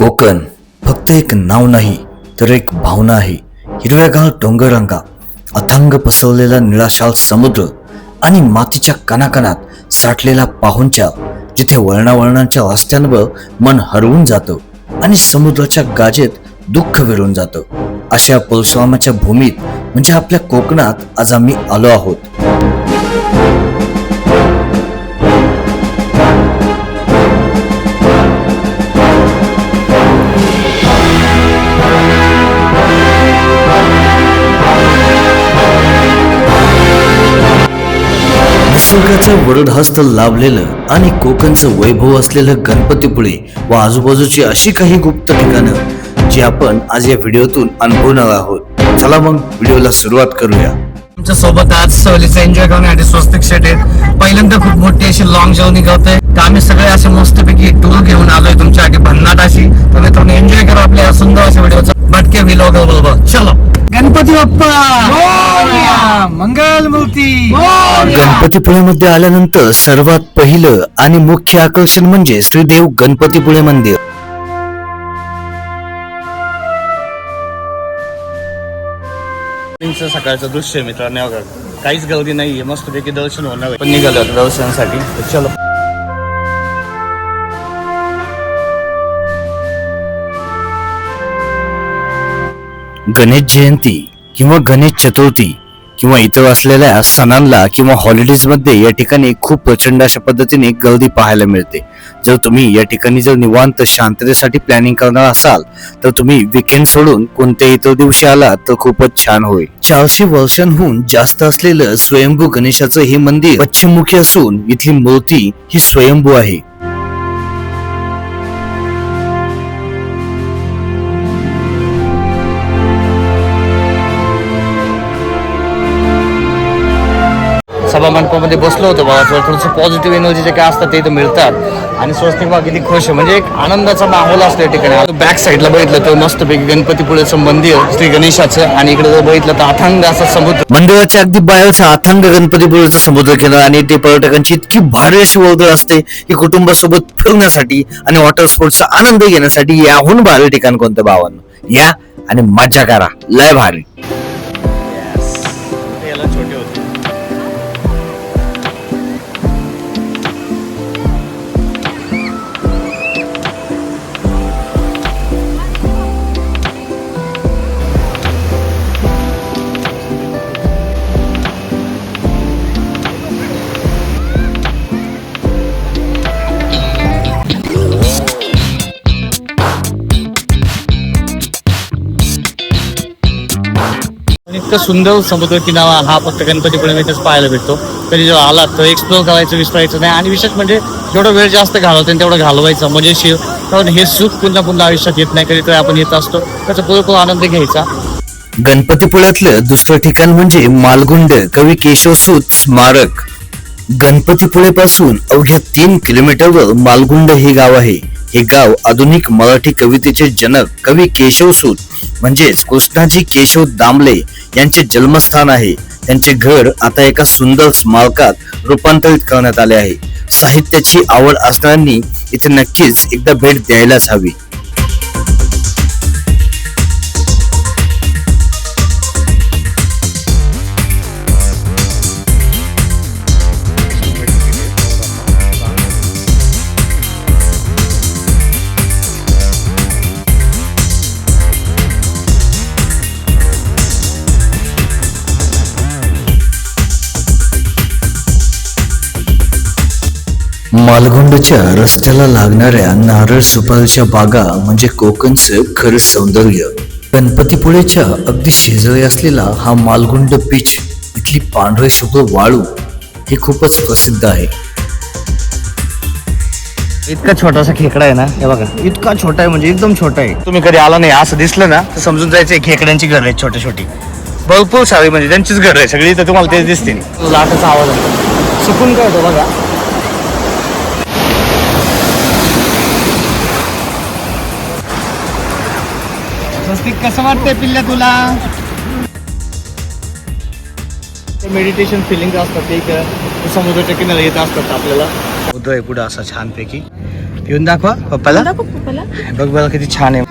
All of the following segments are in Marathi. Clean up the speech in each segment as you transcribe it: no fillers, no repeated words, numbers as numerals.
कोकण फक्त एक नाव नाही तर एक भावना आहे. हिरव्यागार डोंगररांगा, अथांग पसरलेला निळाशार समुद्र आणि मातीच्या कणाकणात साठलेला पाहुणचार, जिथे वळणावळणांच्या रस्त्यांवर मन हरवून जातं आणि समुद्राच्या गाजेत दुःख विरून जातं. अशा परशुरामाच्या भूमीत म्हणजे आपल्या कोकणात आज आम्ही आलो आहोत. निसर्गाचं वरदहस्त लाभलेलं आणि कोकणचं वैभव असलेलं गणपतीपुळे व आजूबाजूची अशी काही गुप्त ठिकाणं जी आपण आज या व्हिडिओतून अनुभवणार आहोत. चला मग व्हिडिओला सुरुवात करूया. आमच्या सोबत आज सहलीचा एन्जॉय करण्यासाठी स्वस्तिक सेट आहेत. पहिल्यांदा खूप मोठी अशी लॉंग जर्नी करतोय, तर आम्ही सगळे असे मस्तपैकी टूर घेऊन आलोय तुमच्यासाठी भन्नाट अशी. तर तुम्ही एन्जॉय करा आपल्या सुंदर अशा व्हिडिओचा भटके व्लॉगर बरोबर. चलो, गणपती बाप्पा मंगल मूर्ती. गणपतीपुळेमध्ये आल्यानंतर सर्वात पहिलं आणि मुख्य आकर्षण म्हणजे श्रीदेव गणपतीपुळे मंदिर. सकाळचं दृश्य आहे मित्रांनो, काहीच गर्दी नाहीये, मस्तपैकी दर्शन होणार आहे. पण निघालो होतो दर्शनासाठी. चलो, गणेश जयंती किंवा गणेश चतुर्थी किंवा इतर असलेल्या सणांना किंवा हॉलिडेज मध्ये या ठिकाणी खूप प्रचंड अशा पद्धतीने गर्दी पाहायला मिळते. जर तुम्ही या ठिकाणी जर निवांत शांततेसाठी प्लॅनिंग करणार असाल तर तुम्ही विकेंड सोडून कोणत्याही इतर दिवशी आलात तर खूपच छान होईल. 400 वर्षांहून जास्त असलेलं स्वयंभू गणेशाचं हे मंदिर पश्चिममुखी असून इथली मूर्ती ही स्वयंभू आहे. सभा मंडपामध्ये बसलो होतो बघा, थोडंसं पॉझिटिव्ह एनर्जी जे काय असतात ते इथं मिळतात. आणि स्वस्तिक बघा किती खुश आहे, म्हणजे एक आनंदाचा माहोल असतो या ठिकाणी. बॅक साईडला बघितलं तर मस्तपैकी गणपतीपुळेचं मंदिर श्री गणेशाचं, आणि इकडे जर बघितलं तर अथांग असा समुद्र. मंदिराच्या अगदी बाहेरचा अथांग गणपतीपुळेचं समुद्र किनारा आणि ते पर्यटकांची इतकी भारी अशी वर्दळ असते की कुटुंबासोबत फिरण्यासाठी आणि वॉटर स्पोर्टचा आनंद घेण्यासाठी याहून भारी ठिकाण कोणतं भावांनो. या आणि मजा करा, लय भारी. याला छोटे होते. इतकं सुंदर समुद्र किनारा हा फक्त गणपतीपुळेमध्येच पाहायला भेटतो. कधी जेव्हा आलात तर एक्सप्लोर करायचं विसरायचं नाही. आणि विशेष म्हणजे जेवढा वेळ जास्त घालवतो तेवढं घालवायचं मजेशीर, कारण हे सुख पुन्हा पुन्हा आयुष्यात येत नाही. कधीतरी आपण येत असतो, त्याचा पुरेपूर आनंद घ्यायचा. गणपतीपुळ्यातलं दुसरं ठिकाण म्हणजे मालगुंड कवी केशवसूत स्मारक. गणपतीपुळे पासून अवघ्या 3 किलोमीटरवर मालगुंड हे गाव आहे. हे गाव आधुनिक मराठी कवितेचे जनक कवी केशवसूत म्हणजेच कृष्णाजी केशव दामले यांचे जन्मस्थान आहे. त्यांचे घर आता एका सुंदर स्मारकात रूपांतरित करण्यात आले आहे. साहित्याची आवड असणाऱ्यांनी इथे नक्कीच एकदा भेट द्यायलाच हवी. मालगुंडच्या रस्त्याला लागणाऱ्या नारळ सुपारीच्या बागा म्हणजे कोकणचं खरं सौंदर्य. गणपतीपुळेच्या अगदी शेजारी असलेला हा मालगुंड बीच, इथली पांढरे शुभ्र वाळू हे खूपच प्रसिद्ध आहे. इतका छोटासा खेकडा आहे ना, हे बघा, इतका छोटा आहे म्हणजे एकदम छोटा आहे. तुम्ही कधी आला नाही असं दिसलं ना तर समजून जायचं खेकड्यांची घर आहेत छोटी छोटी, भरपूर सारी, म्हणजे त्यांचीच घर आहे सगळी. तर तुम्हाला तेच दिसते. लाटाचा आवाज आहे, सुकून काय होतो बघा. कसं वाटतंय पिल्ल्या तुला? मेडिटेशन फिलिंग असतात ते समुद्राच्या किनारी येत असतात आपल्याला. समुद्र आहे पुढे असा छानपैकी. घेऊन दाखवा पप्पाला. बघ बघा किती छान आहे.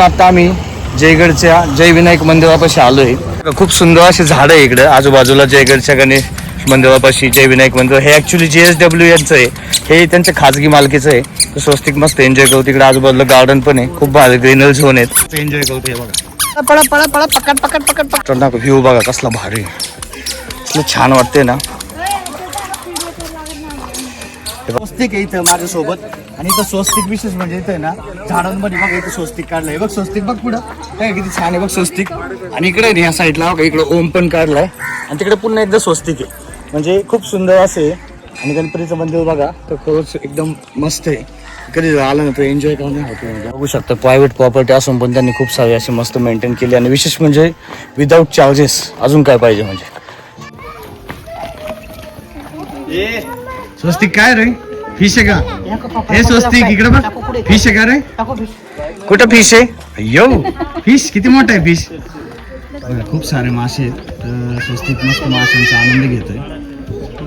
आता आम्ही जयगडच्या जय विनायक मंदिरापाशी आलोय. खूप सुंदर असे झाड आहे इकडे आजूबाजूला. जयगडच्या गणेश मंदिरापाशी जय विनायक मंदिर हे ऍक्च्युली JSW यांचं आहे. हे त्यांच्या खाजगी मालकीचं आहे. तर स्वस्तिक मस्त एन्जॉय करू. तिकडे आजूबाजूला गार्डन पण आहे. खूप भारी ग्रीनरी झोन आहेत. एन्जॉय करू. हे बघा पळा पळा पळा पकड पकड पकड पकड. व्ह्यू बघा कसला भारी कसलं छान वाटतंय ना. स्वस्तिक आहे इथं माझ्यासोबत. आणि इथं स्वस्तिक विशेष म्हणजे इथं ना झाडांमध्ये बघा इथं स्वस्तिक काढलंय. बघ स्वस्तिक बघ पुढं काय किती छान आहे बघ स्वस्तिक. आणि इकडे या साईडला बघा इकडे ओम पण काढलाय. आणि तिकडे पुन्हा एकदा स्वस्तिक आहे. म्हणजे खूप सुंदर असे. आणि गणपतीचं मंदिर बघा तर खरंच एकदम मस्त आहे. कधी आलं ना तो एन्जॉय करून होतो. बघू शकता प्रायव्हेट प्रॉपर्टी असून पण त्यांनी खूप सारे असे मस्त मेंटेन केले. आणि विशेष म्हणजे विदाऊट चार्जेस. अजून काय पाहिजे म्हणजे. स्वस्तिक काय रे फिश आहे का? हे स्वस्तिक इकडे बघ फिश आहे का रे? कुठं फिश आहे? यो फिश किती मोठा आहे फिश. खूप सारे मासे आहेत. तर स्वस्तिक मस्त माशांचा आनंद घेतोय.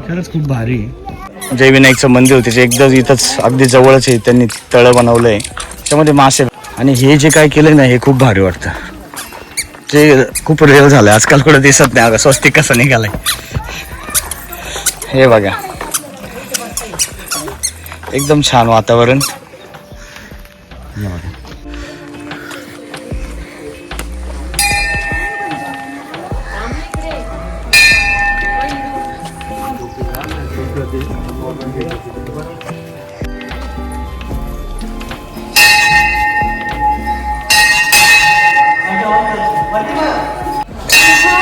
खरंच खूप भारी. जय विनायकचं मंदिर त्याच्या एकदम इथंच अगदी जवळच आहे. त्यांनी तळं बनवलंय त्याच्यामध्ये मासे. आणि हे जे काय केलंय ना हे खूप भारी वाटतं. ते खूप रिअल झालंय. आजकाल कुठं दिसत नाही अगं स्वस्तिक कसं निघालंय. हे बघा एकदम छान वातावरण.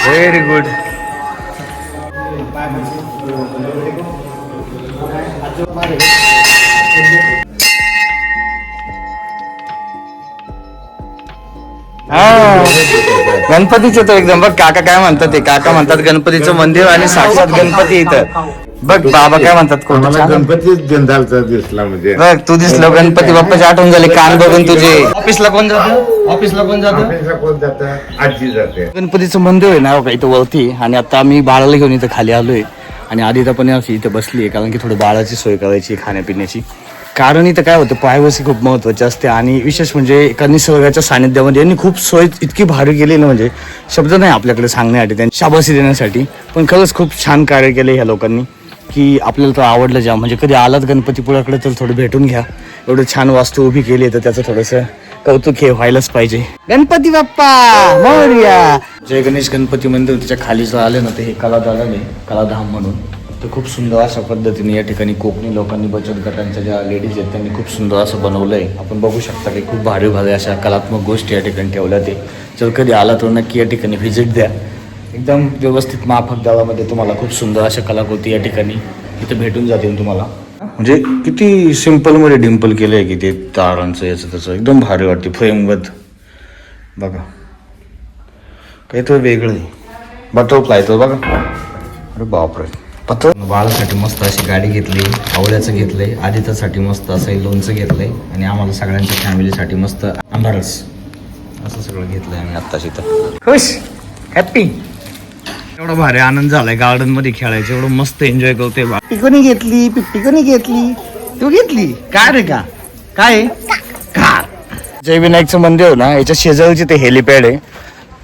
Very good. गणपतीचे तो एकदम बघ. काका काय म्हणतात ते. काका म्हणतात गणपतीचं मंदिर आणि साक्षात गणपती इथं. बघ बाबा काय म्हणतात. गणपतीच गंधालचा दिसला म्हणजे बघ तू दिसलो गणपती बाप्पाची आठवण झाली कान बघून तुझे. ऑफिसला कोण जातं? ऑफिसला कोण जातं? कोण जातं? आजी जाते. गणपतीचं मंदिर आहे ना बघा इथं वरती. आणि आता आम्ही बाळाला घेऊन इथं खाली आलोय. आणि आदिता पण अशी इथं बसली आहे कारण की थोडी बाळाची सोय करायची खाण्यापिण्याची. कारण इथं काय होतं प्रायव्हसी खूप महत्वाची असते. आणि विशेष म्हणजे एका निसर्गाच्या सानिध्यामध्ये यांनी खूप सोय इतकी भारी केली ना म्हणजे शब्द नाही आपल्याकडे सांगण्यासाठी त्यांनी शाबासी देण्यासाठी. पण खरंच खूप छान कार्य केले ह्या लोकांनी की आपल्याला तर आवडलं जाम. म्हणजे कधी आलात गणपतीपुळ्याकडे तर थोडं भेटून घ्या. एवढं छान वास्तू उभी केली तर त्याचं थोडंसं कौतुक हे व्हायलाच पाहिजे. गणपती बाप्पा मोरया. जय गणेश गणपती मंदिर त्याच्या खाली जर आले ना तर हे कलादालन आहे कलाधाम म्हणून. तर खूप सुंदर अशा पद्धतीने या ठिकाणी कोकणी लोकांनी बचत गटांच्या ज्या लेडीज आहेत त्यांनी खूप सुंदर असं बनवलंय. आपण बघू शकता की खूप भारी भारी अशा कलात्मक गोष्टी या ठिकाणी ठेवल्या. ते जर कधी आला तर नक्की या ठिकाणी व्हिजिट द्या. एकदम व्यवस्थित माफक दरामध्ये तुम्हाला खूप सुंदर अशा कलाकृती या ठिकाणी इथे भेटून जातील तुम्हाला. म्हणजे किती सिम्पल मध्ये डिम्पल केलंय की ते तारांचं याचं त्याचं एकदम भारी वाटते. फ्रेमबद्ध बघा काहीतरी वेगळं आहे. बटरफ्लाय तो बघा. अरे बापरे. पत्र बाळासाठी मस्त अशी गाडी घेतली. आवळ्याचं घेतलंय. आदितासाठी मस्त असं लोणचं घेतलंय. आणि आम्हाला सगळ्यांच्या फॅमिलीसाठी मस्त आंबारस असं सगळं घेतलंय आम्ही आत्ताच इथं. खुश हॅप्पी. एवढा भारी आनंद झालाय गार्डन मध्ये खेळायचं. एवढं मस्त एन्जॉय करतोय. पिट्टी कोणी घेतली? पिट्टी कोणी घेतली? तू घेतली काय रे? का काय कार. जय विनायकचं मंदिर ना याच्या शेजारीचे ते हेलिपॅड आहे.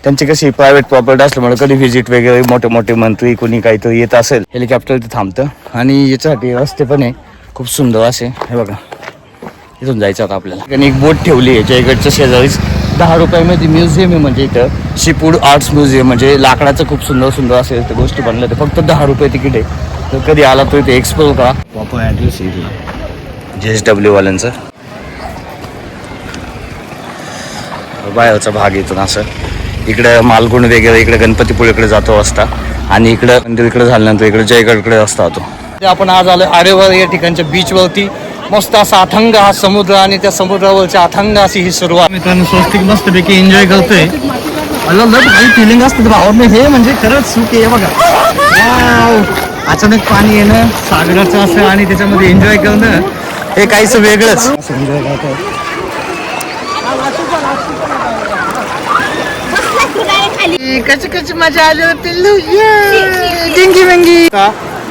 त्यांची कशी प्रायव्हेट प्रॉपर्टी असल्यामुळे कधी व्हिजिट वगैरे मोठे मोठे मंत्री कोणी काहीतरी येत असेल हेलिकॉप्टर ते थांबतं. आणि याच्यासाठी रस्ते पण आहे खूप सुंदर असे. हे बघा इथून जायचं आता आपल्याला. आणि एक बोट ठेवली आहे जयगडच्या शेजारीच. 10 रुपयामध्ये म्युझियम आहे. म्हणजे इथं शिपूड आर्ट्स म्युझियम म्हणजे लाकडाचं खूप सुंदर सुंदर असेल त्या गोष्टी बनल्या. तर फक्त 10 रुपये तिकीट आहे. तर कधी आला तो इथे एक्सप्लोर करा. प्रॉपर ॲड्रेस आहे JSW वाल्यांचं. बाहेरचा भाग इथून असं इकडं मालगुण वगैरे इकडे गणपतीपुळेकडे जातो असता. आणि इकडं मंदिर इकडे झाल्यानंतर इकडे जयगडकडे असता तो. आपण आज आलो आरेवर या ठिकाणच्या बीचवरती. मस्त असा अथंग हा समुद्र आणि त्या समुद्रावरच्या अथंग अशी ही सुरुवात. मित्रांनो स्वस्तिक मस्तपैकी एन्जॉय करतोय. काही फिलिंग असतं भावाने हे म्हणजे खरंच सुख आहे बघा. वाव. अचानक पाणी येणं सागराचं असं आणि त्याच्यामध्ये एन्जॉय करणं हे काहीच वेगळंच. एन्जॉय करतोय. कशी कशी मजा आली होती. डिंगी विंगी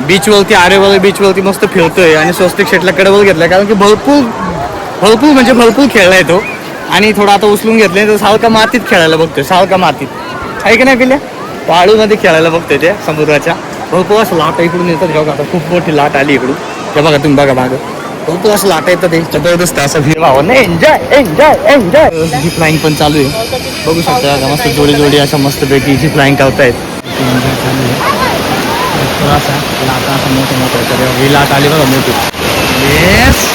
बीचवरती आरेवाला बीचवरती मस्त फिरतोय आणि स्वस्तिक शेटला कडवल घेतलाय कारण की भरपूर म्हणजे भरपूर खेळलाय तो आणि थोडा आता उचलून घेतलाय तर सावका मातीत खेळायला बघतोय सावका मातीत आहे की नाही पिल्या वाळूमध्ये खेळायला बघतोय ते समुद्राच्या भरपूर असं लाटा इकडून येतात बघा आता खूप मोठी लाट आली इकडून हे बघा तुम्ही बघा मागं भरपूर असं लाटा येतं ते जबरदस्त असं व्ह्यू भावानं एन्जॉय झिप लाईन पण चालू आहे बघू शकता बघा मस्त जोडी अशा मस्त पैकी झिप लाईन करतायत थोडासा लाटा असं मोठं ही लाट आली बघा मोठी येस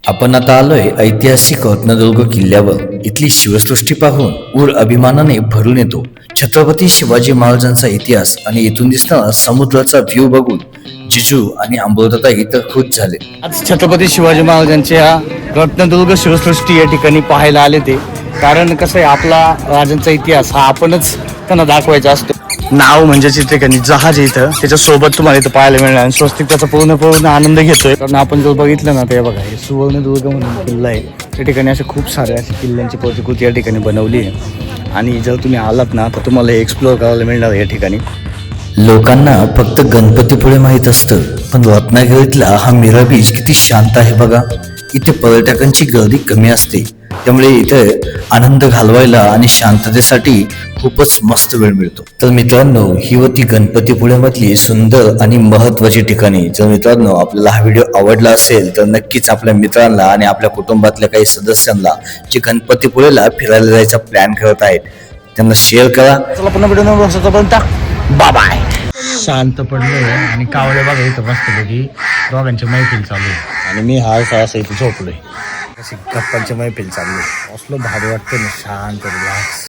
आपण आता आलोय ऐतिहासिक रत्नदुर्ग किल्ल्यावर. इथली शिवसृष्टी पाहून ऊर अभिमानाने भरून येतो. छत्रपती शिवाजी महाराजांचा इतिहास आणि इथून दिसणारा समुद्राचा व्ह्यू बघून जिजू आणि अंबोदाता इतर खुश झाले. आज छत्रपती शिवाजी महाराजांच्या रत्नदुर्ग शिवसृष्टी या ठिकाणी पाहायला आले ते कारण कसं आहे आपला राजांचा इतिहास हा आपणच त्यांना दाखवायचा असतो. नाव म्हणजेच इथे ठिकाणी जहाज इथं त्याच्यासोबत तुम्हाला इथं पाहायला मिळणार आणि स्वस्तिक त्याचा पूर्ण आनंद घेतोय कारण आपण जर बघितलं ना ते बघा हे सुवर्णदुर्ग म्हणून किल्ला आहे त्या ठिकाणी असे खूप सारे असे किल्ल्यांची प्रतिकृती या ठिकाणी बनवली आहे आणि जर तुम्ही आलात ना तर तुम्हाला एक्सप्लोअर करायला मिळणार या ठिकाणी. लोकांना फक्त गणपतीपुळे माहीत असतं पण रत्नागिरीतला हा मीरा बीच किती शांत आहे बघा. इथे पर्यटकांची गर्दी कमी असते त्यामुळे इथे आनंद घालवायला आणि शांततेसाठी खूपच मस्त वेळ मिळतो. तर मित्रांनो ही होती गणपतीपुळेमधली सुंदर आणि महत्त्वाची ठिकाणे. जर मित्रांनो आपल्याला हा व्हिडिओ आवडला असेल तर नक्कीच आपल्या मित्रांना आणि आपल्या कुटुंबातल्या काही सदस्यांना जे गणपतीपुळेला फिरायला जायचा प्लॅन करत आहेत त्यांना शेअर करा. चला पुन्हा व्हिडिओ बाय. शांत पडलोय आणि कावळे बघा इथं मस्त पैकी दोघांची मैफिल चालू आहे आणि मी हा असं इथे झोपलोय. अशी गप्पांची मैफिल चालू आहे असलं भारी वाटतं ना शांत रिलॅक्स.